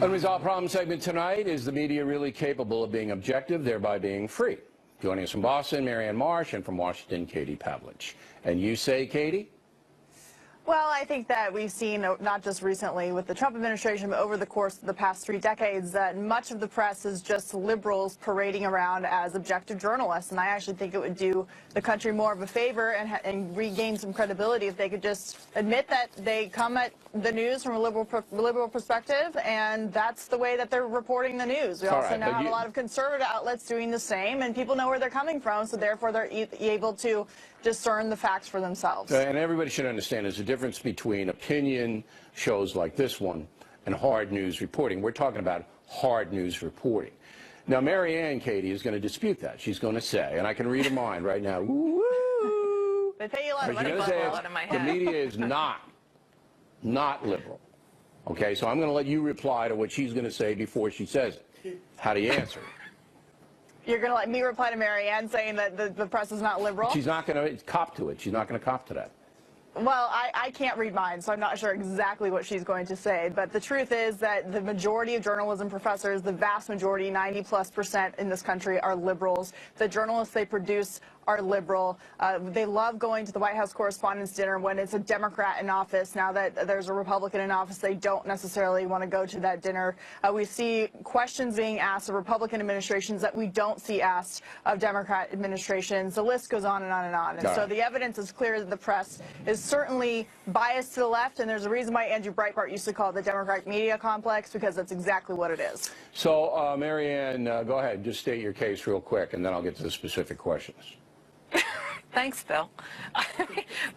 Unresolved Problem segment tonight. Is the media really capable of being objective, thereby being free? Joining us from Boston, Marianne Marsh, and from Washington, Katie Pavlich. And you say, Katie? Well, I think that we've seen, not just recently with the Trump administration, but over the course of the past 3 decades, that much of the press is just liberals parading around as objective journalists. And I actually think it would do the country more of a favor and regain some credibility if they could just admit that they come at the news from a liberal perspective, and that's the way that they're reporting the news. We also now have a lot of conservative outlets doing the same, and people know where they're coming from, so therefore they're able to discern the facts for themselves. And everybody should understand there's a difference between opinion shows like this one and hard news reporting. We're talking about hard news reporting. Now, Marianne, Katie, is going to dispute that. She's going to say, and I can read her mind right now, woo! They pay you a lot of money. The media is not liberal. Okay, so I'm going to let you reply to what she's going to say before she says it. How do you answer? You're going to let me reply to Marianne saying that the press is not liberal? She's not going to cop to it. She's not going to cop to that. Well, I can't read minds, so I'm not sure exactly what she's going to say. But the truth is that the majority of journalism professors, the vast majority, 90+% in this country, are liberals. The journalists they produce are liberal. They love going to the White House Correspondents' Dinner when it's a Democrat in office. Now that there's a Republican in office, they don't necessarily want to go to that dinner. We see questions being asked of Republican administrations that we don't see asked of Democrat administrations. The list goes on and on and on. And so the evidence is clear that the press is certainly biased to the left, and there's a reason why Andrew Breitbart used to call it the Democratic media complex, because that's exactly what it is. So, Marianne, go ahead. Just state your case real quick, and then I'll get to the specific questions. Thanks, Bill.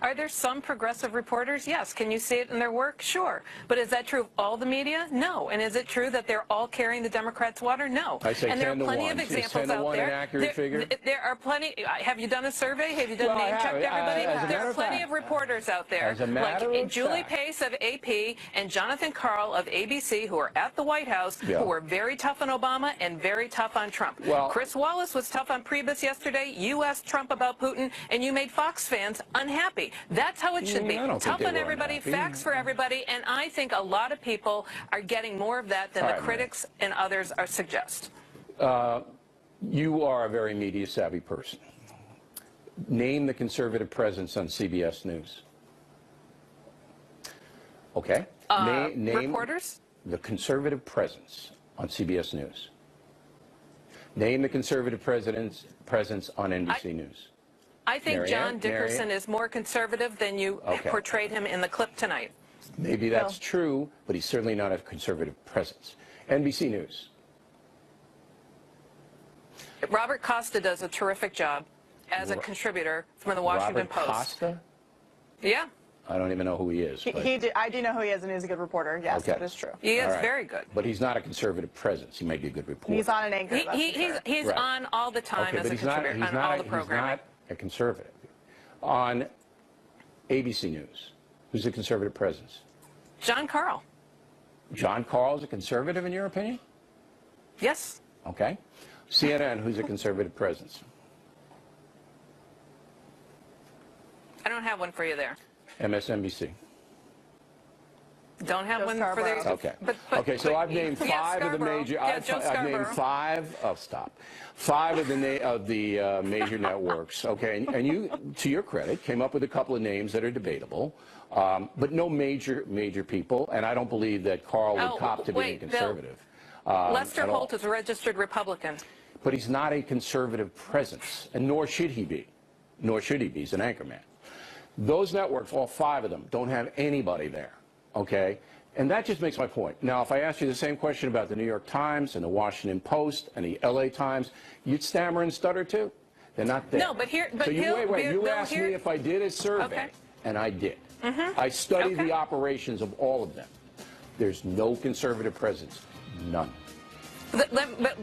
Are there some progressive reporters? Yes. Can you see it in their work? Sure. But is that true of all the media? No. And is it true that they're all carrying the Democrats' water? No. I say and there 10 are to plenty 1. of examples is 10 to 1 out there. An accurate figure? There are plenty. Have you done a survey? Have you done name checked everybody? There are plenty of reporters out there, like Julie Pace of AP and Jonathan Karl of ABC, who are at the White House, who were very tough on Obama and very tough on Trump. Well, Chris Wallace was tough on Priebus yesterday. You asked Trump about Putin, and you made Fox fans unhappy. That's how it should be. Tough on everybody, facts for everybody, and I think a lot of people are getting more of that than the critics and others are suggest. You are a very media-savvy person. Name the conservative presence on CBS News. Okay. Name reporters? The conservative presence on CBS News. Name the conservative presence on NBC News. I think John Dickerson is more conservative than you portrayed him in the clip tonight. Maybe that's true, but he's certainly not a conservative presence. NBC News. Robert Costa does a terrific job as a contributor from the Washington Post. Robert Costa? Yeah. I don't even know who he is. I do know who he is, and he's a good reporter. Yes, that is true. He is very good. But he's not a conservative presence. He may be a good reporter. He's on an anchor. He's on all the time as a contributor on all the programming. He's not a conservative. On ABC News, who's a conservative presence? John Karl. John Karl is a conservative, in your opinion? Yes. Okay. CNN, who's a conservative presence? I don't have one for you there. MSNBC. Don't have one for there. Okay. Okay. So I've named 5 of the major. I've named 5. Oh, stop. 5 of the major networks. Okay. And you, to your credit, came up with a couple of names that are debatable, but no major people. And I don't believe that Karl would cop to being conservative. Lester Holt is a registered Republican. But he's not a conservative presence, and nor should he be. Nor should he be. He's an anchorman. Those networks, all 5 of them, don't have anybody there. Okay? And that just makes my point. Now, if I asked you the same question about the New York Times and the Washington Post and the LA Times, you'd stammer and stutter too. They're not there. No, but here, so you asked me if I did a survey, and I did. I studied the operations of all of them. There's no conservative presence. None.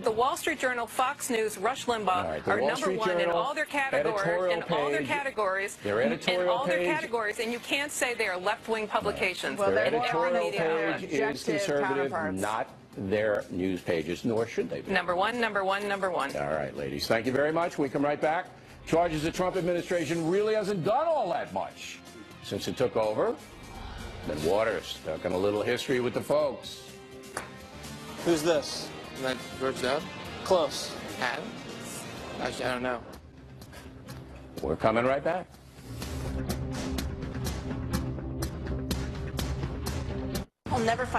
The Wall Street Journal, Fox News, Rush Limbaugh are number 1 in all their categories, and you can't say they are left-wing publications. Well, their editorial page is conservative, not their news pages, nor should they be. Number one. All right, ladies. Thank you very much. We come right back. Charges the Trump administration really hasn't done all that much since it took over. Then Waters stuck in a little history with the folks. Who's this? Isn't that George Dowd? Close. Adam? Actually, I don't know. We're coming right back. I'll never find